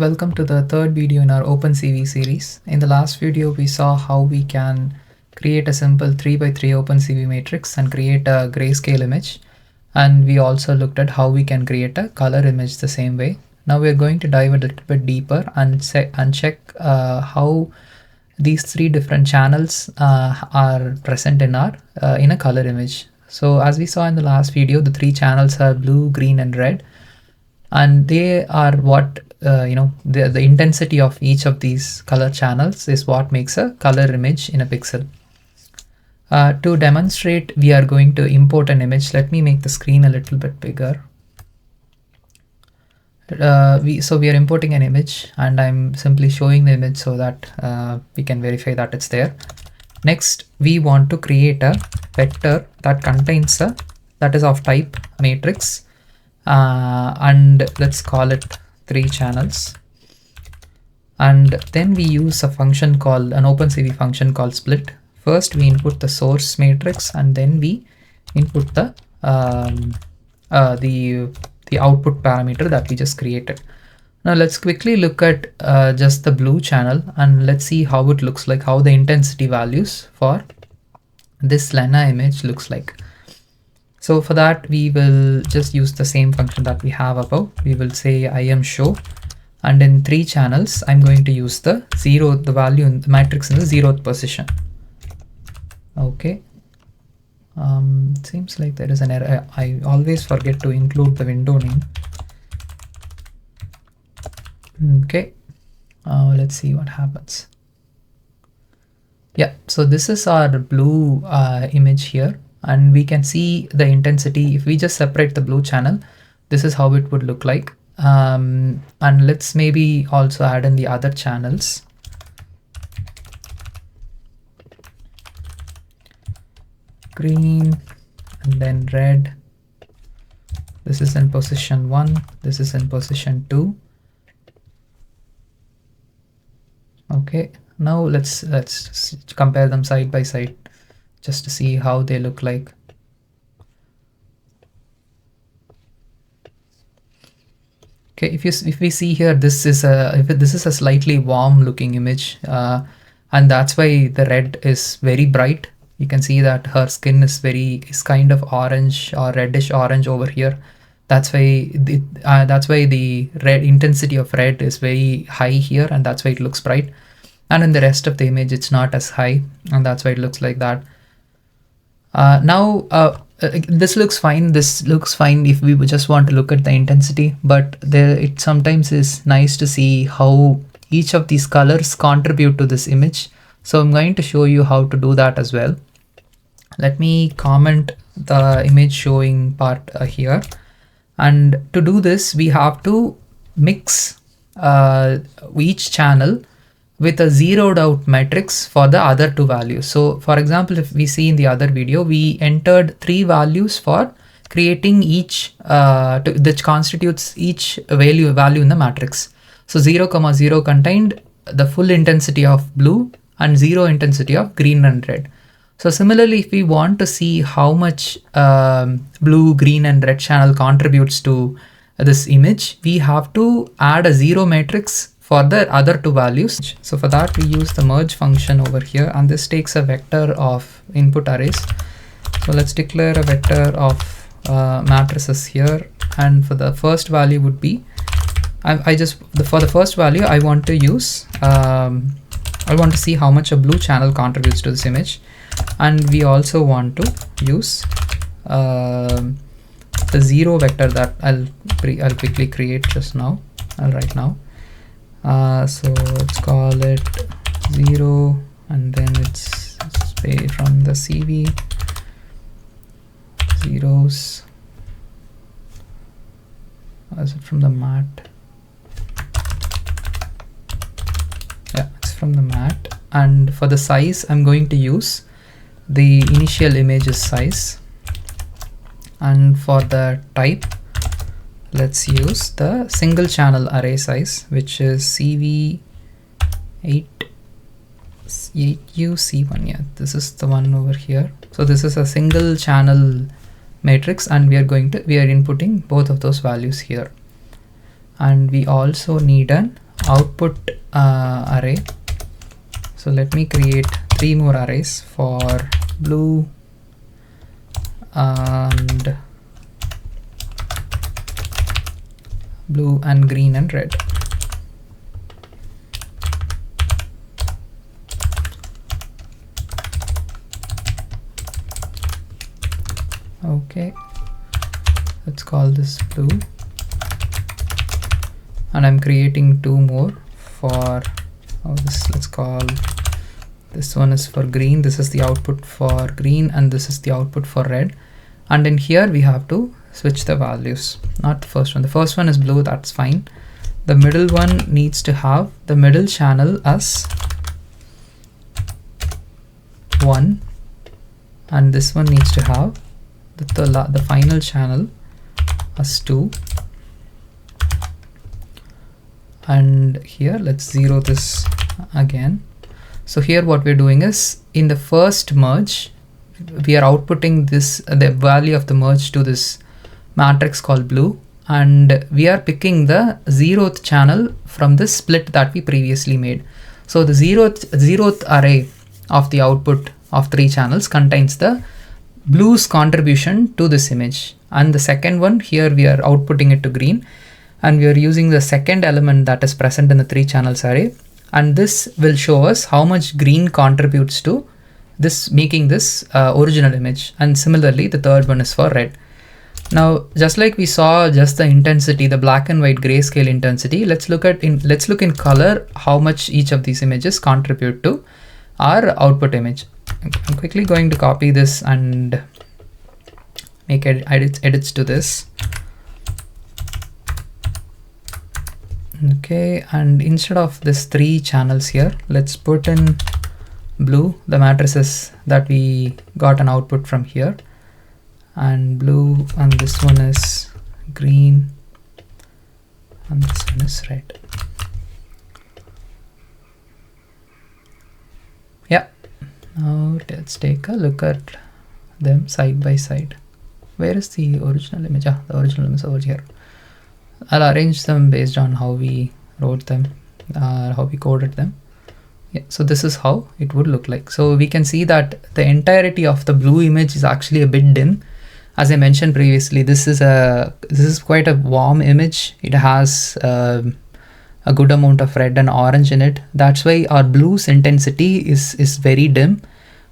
Welcome to the third video in our OpenCV series. In the last video, we saw how we can create a simple 3x3 OpenCV matrix and create a grayscale image. And we also looked at how we can create a color image the same way. Now we're going to dive a little bit deeper and check how these three different channels are present in our in a color image. So as we saw in the last video, the three channels are blue, green, and red. And they are what the intensity of each of these color channels is what makes a color image in a pixel. To demonstrate, we are going to import an image. Let me make the screen a little bit bigger. So we are importing an image, and I'm simply showing the image so that we can verify that it's there. Next, we want to create a vector that contains that is of type matrix, and let's call it 3 channels. And then we use a function called an OpenCV function called split. First we input the source matrix, and then we input the output parameter that we just created. Now let's quickly look at just the blue channel, and let's see how it looks like, how the intensity values for this Lena image looks like. So for that, we will just use the same function that we have above. We will say IAmShow, and in 3 channels, I'm going to use the value in the matrix in the 0th position. Okay. Seems like there is an error. I always forget to include the window name. Okay. Let's see what happens. Yeah, so this is our blue image here. And we can see the intensity. If we just separate the blue channel, this is how it would look like. And let's maybe also add in the other channels. Green and then red. This is in position 1. This is in position 2. Okay, now let's compare them side by side, just to see how they look like. Okay, if we see here, this is a slightly warm looking image, and that's why the red is very bright. You can see that her skin is kind of orange or reddish orange over here. That's why the red intensity of red is very high here, and that's why it looks bright. And in the rest of the image, it's not as high, and that's why it looks like that. This looks fine. This looks fine if we just want to look at the intensity, but it sometimes is nice to see how each of these colors contribute to this image. So I'm going to show you how to do that as well. Let me comment the image showing part here. And to do this, we have to mix each channel with a zeroed out matrix for the other 2 values. So for example, if we see in the other video, we entered 3 values for creating each that constitutes each value in the matrix. So 0, 0 contained the full intensity of blue and 0 intensity of green and red. So similarly, if we want to see how much blue, green, and red channel contributes to this image, we have to add a 0 matrix for the other 2 values. So for that, we use the merge function over here, and this takes a vector of input arrays. So let's declare a vector of matrices here, and for the first value would be, for the first value, I want to use, I want to see how much a blue channel contributes to this image, and we also want to use the 0 vector that I'll quickly create just now. Right now. So let's call it 0, and then it's from the CV zeros. Is it from the mat? Yeah, it's from the mat. And for the size, I'm going to use the initial image's size, and for the type, let's use the single channel array size, which is CV8UC1. Yeah, this is the one over here. So this is a single channel matrix, and we are inputting both of those values here. And we also need an output array. So let me create 3 more arrays for blue and green and red. Okay, let's call this blue, and I'm creating 2 more for let's call this one is for green. This is the output for green and this is the output for red. And in here we have to switch the values, not the first one. The first one is blue, that's fine. The middle one needs to have the middle channel as 1, and this one needs to have the final channel as 2. And here let's 0 this again. So here what we're doing is, in the first merge we are outputting this the value of the merge to this matrix called blue, and we are picking the 0th channel from this split that we previously made. So the 0th array of the output of 3 channels contains the blue's contribution to this image, and the second one here we are outputting it to green, and we are using the second element that is present in the 3 channels array, and this will show us how much green contributes to this, making this original image. And similarly the third one is for red. Now just like we saw just the intensity, the black and white grayscale intensity, let's look in color how much each of these images contribute to our output image. I'm quickly going to copy this and make edits to this. Okay, and instead of this 3 channels here, let's put in blue, the matrices that we got an output from here, and blue, and this one is green, and this one is red. Yeah, now let's take a look at them side by side. Where is the original image? The original image over here. I'll arrange them based on how we wrote them, how we coded them. Yeah, so this is how it would look like. So we can see that the entirety of the blue image is actually a bit dim. As I mentioned previously, this is quite a warm image. It has a good amount of red and orange in it. That's why our blue's intensity is very dim,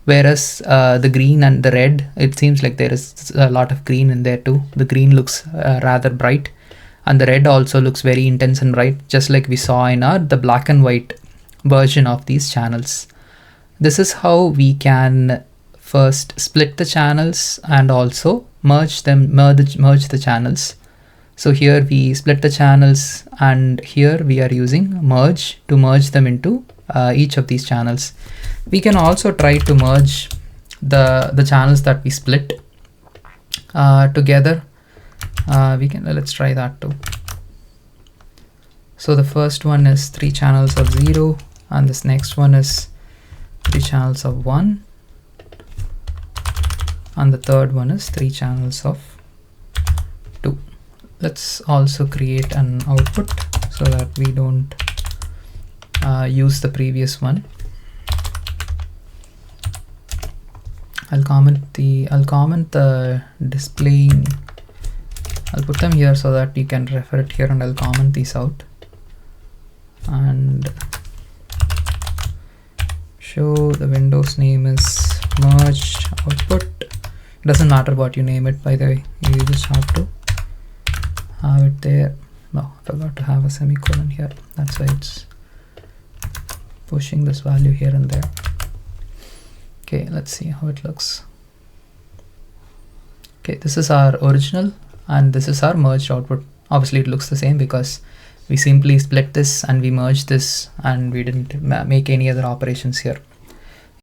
whereas the green and the red, it seems like there is a lot of green in there too. The green looks rather bright, and the red also looks very intense and bright, just like we saw in the black and white version of these channels. This is how we can first split the channels and also merge the channels. So here we split the channels, and here we are using merge to merge them into each of these channels. We can also try to merge the channels that we split together. Let's try that too. So the first one is 3 channels of 0, and this next one is 3 channels of 1, and the third one is 3 channels of 2. Let's also create an output so that we don't use the previous one. I'll comment the displaying. I'll put them here so that you can refer it here, and I'll comment these out and show the Windows name is merged output. It doesn't matter what you name it, by the way, you just have to have it there. No, I forgot to have a semicolon here. That's why it's pushing this value here and there. Okay, let's see how it looks. Okay, this is our original and this is our merged output. Obviously it looks the same because we simply split this and we merged this and we didn't make any other operations here.